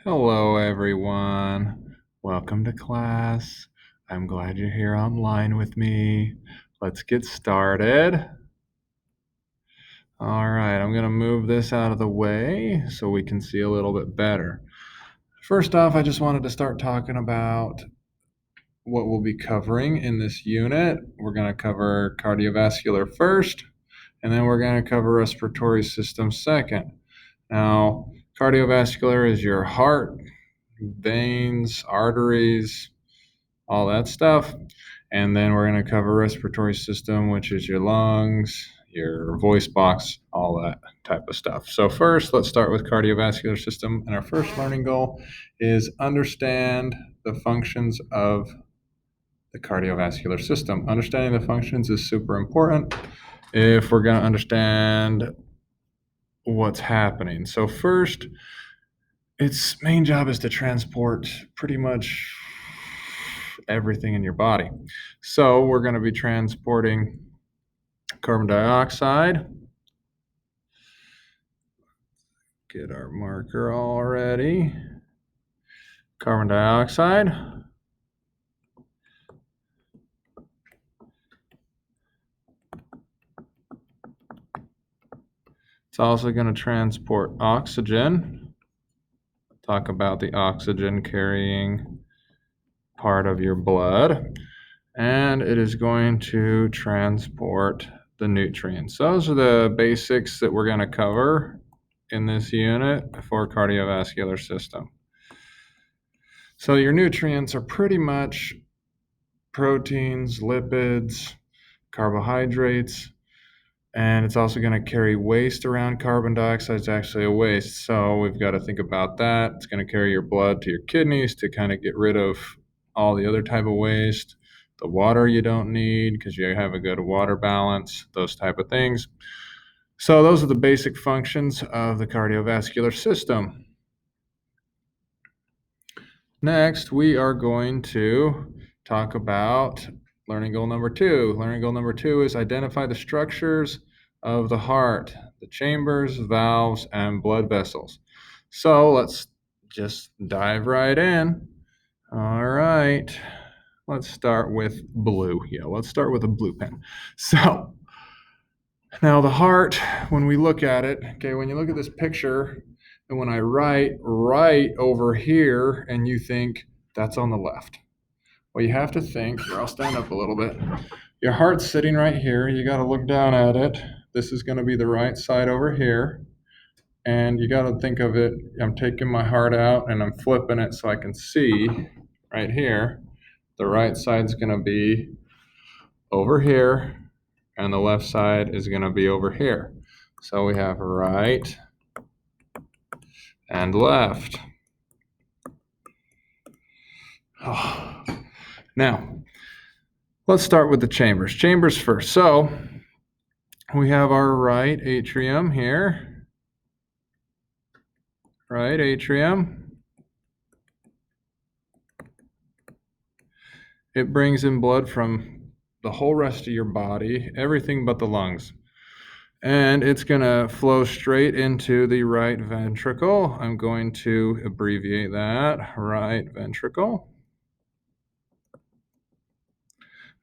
Hello, everyone. Welcome to class. I'm glad you're here online with me. Let's get started. All right, I'm going to move this out of the way so we can see a little bit better. First off, I just wanted to start talking about what we'll be covering in this unit. We're going to cover cardiovascular first, and then we're going to cover respiratory system second. Now, cardiovascular is your heart, veins, arteries, all that stuff. And then we're going to cover respiratory system, which is your lungs, your voice box, all that type of stuff. So first, let's start with cardiovascular system. And our first learning goal is understand the functions of the cardiovascular system. Understanding the functions is super important if we're going to understand what's happening. So first, its main job is to transport pretty much everything in your body. So we're going to be transporting carbon dioxide. Get our marker all ready. Carbon dioxide. It's also going to transport oxygen. Talk about the oxygen carrying part of your blood. And it is going to transport the nutrients. Those are the basics that we're going to cover in this unit for cardiovascular system. So your nutrients are pretty much proteins, lipids, carbohydrates, and it's also going to carry waste around. Carbon dioxide is actually a waste, so we've got to think about that. It's going to carry your blood to your kidneys to kind of get rid of all the other type of waste, the water you don't need because you have a good water balance, those type of things. So those are the basic functions of the cardiovascular system. Next, we are going to talk about learning goal number 2. Learning goal number 2 is identify the structures of the heart, the chambers, valves, and blood vessels. So let's just dive right in. All right, let's start with blue. Yeah, let's start with a blue pen. So now the heart, when we look at it, okay, when you look at this picture, and when I write right over here, and you think that's on the left. Well, you have to think, here, I'll stand up a little bit. Your heart's sitting right here. You got to look down at it. This is going to be the right side over here. And you got to think of it, I'm taking my heart out and I'm flipping it so I can see right here. The right side's going to be over here, and the left side is going to be over here. So we have right and left. Oh. Now, let's start with the chambers. Chambers first. So we have our right atrium here. Right atrium. It brings in blood from the whole rest of your body, everything but the lungs. And it's going to flow straight into the right ventricle. I'm going to abbreviate that, right ventricle.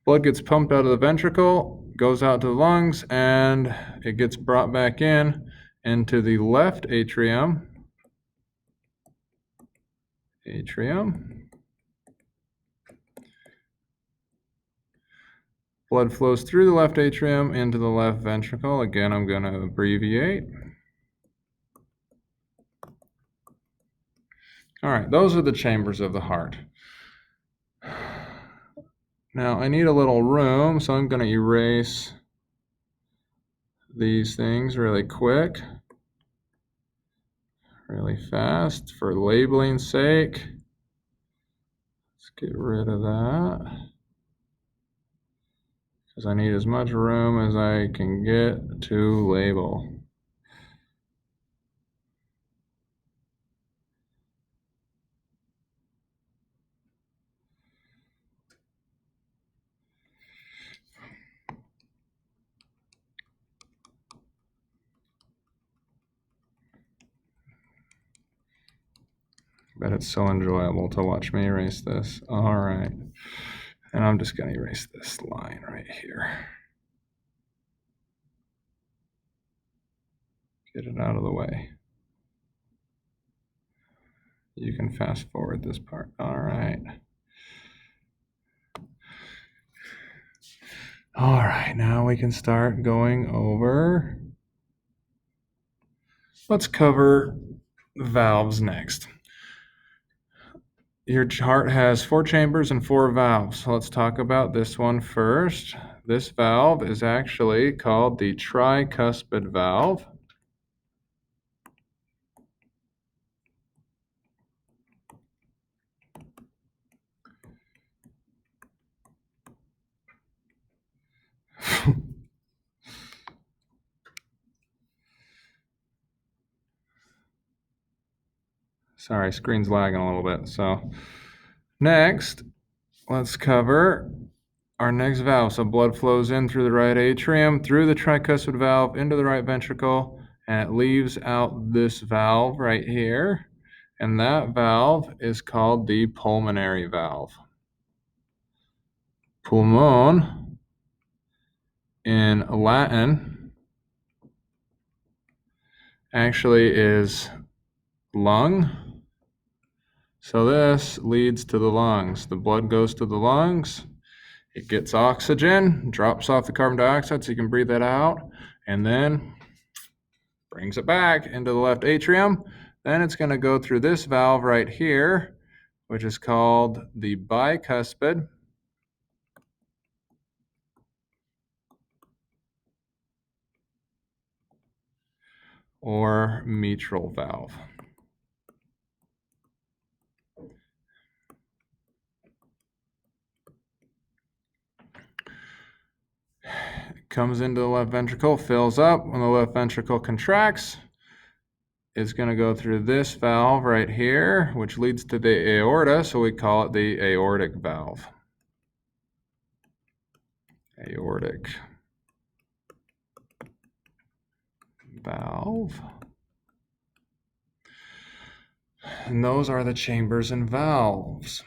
Blood gets pumped out of the ventricle, goes out to the lungs, and it gets brought back in into the left atrium. Blood flows through the left atrium into the left ventricle. Again, I'm going to abbreviate. All right, those are the chambers of the heart. Now, I need a little room, so I'm going to erase these things really quick, really fast for labeling's sake. Let's get rid of that, because I need as much room as I can get to label. Bet it's so enjoyable to watch me erase this. All right. And I'm just going to erase this line right here. Get it out of the way. You can fast forward this part. All right. All right, now we can start going over. Let's cover valves next. Your heart has 4 chambers and 4 valves. So let's talk about this one first. This valve is actually called the tricuspid valve. Sorry, screen's lagging a little bit. So next, let's cover our next valve. So blood flows in through the right atrium, through the tricuspid valve, into the right ventricle, and it leaves out this valve right here. And that valve is called the pulmonary valve. Pulmon in Latin actually is lung. So this leads to the lungs. The blood goes to the lungs. It gets oxygen, drops off the carbon dioxide so you can breathe that out, and then brings it back into the left atrium. Then it's going to go through this valve right here, which is called the bicuspid or mitral valve. It comes into the left ventricle, fills up. When the left ventricle contracts, it's going to go through this valve right here, which leads to the aorta, so we call it the aortic valve. Aortic valve. And those are the chambers and valves.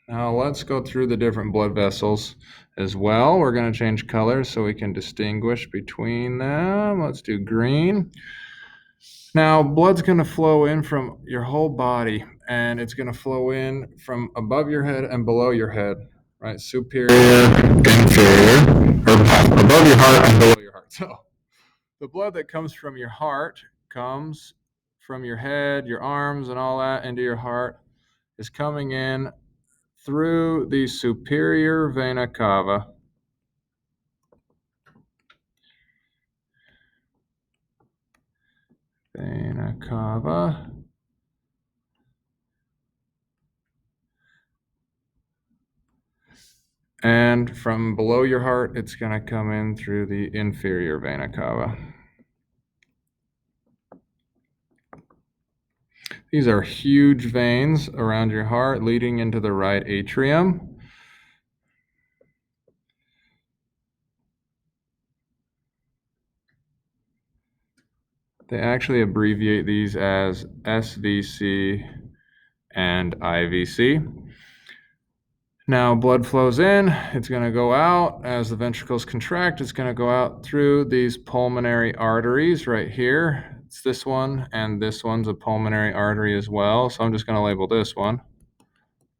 Now let's go through the different blood vessels as well. We're going to change colors so we can distinguish between them. Let's do green. Now, blood's going to flow in from your whole body, and it's going to flow in from above your head and below your head, right? Superior, inferior, or above your heart and below your heart. So the blood that comes from your heart comes from your head, your arms, and all that into your heart is coming in through the superior vena cava. Vena cava. And from below your heart, it's going to come in through the inferior vena cava. These are huge veins around your heart leading into the right atrium. They actually abbreviate these as SVC and IVC. Now blood flows in, it's going to go out. As the ventricles contract, it's going to go out through these pulmonary arteries right here. It's this one, and this one's a pulmonary artery as well. So I'm just going to label this one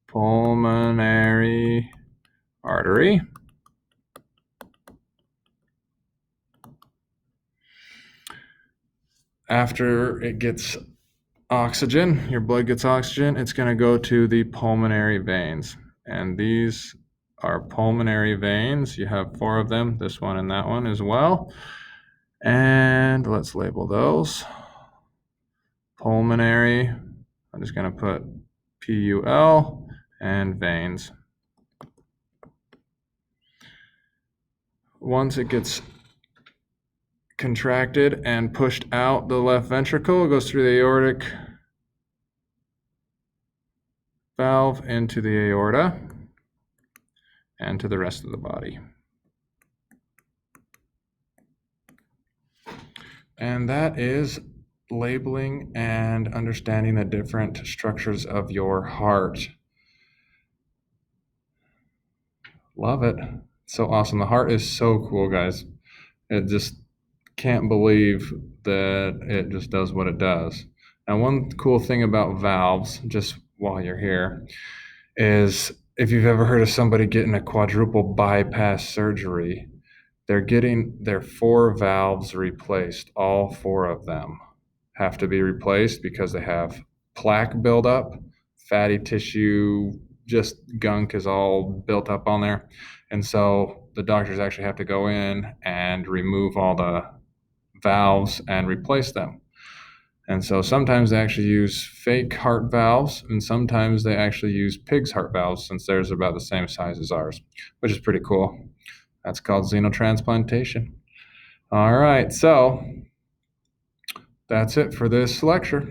pulmonary artery. After it gets oxygen, your blood gets oxygen, it's going to go to the pulmonary veins. And these are pulmonary veins. You have 4 of them, this one and that one as well. And let's label those. Pulmonary, I'm just going to put PUL, and veins. Once it gets contracted and pushed out the left ventricle, it goes through the aortic valve into the aorta and to the rest of the body. And that is labeling and understanding the different structures of your heart. Love it. So awesome. The heart is so cool, guys. It just can't believe that it just does what it does. Now, one cool thing about valves, just while you're here, is if you've ever heard of somebody getting a quadruple bypass surgery, they're getting their 4 valves replaced. All 4 of them have to be replaced because they have plaque buildup, fatty tissue, just gunk is all built up on there. And so the doctors actually have to go in and remove all the valves and replace them. And so sometimes they actually use fake heart valves, and sometimes they actually use pig's heart valves since theirs are about the same size as ours, which is pretty cool. That's called xenotransplantation. All right, so that's it for this lecture.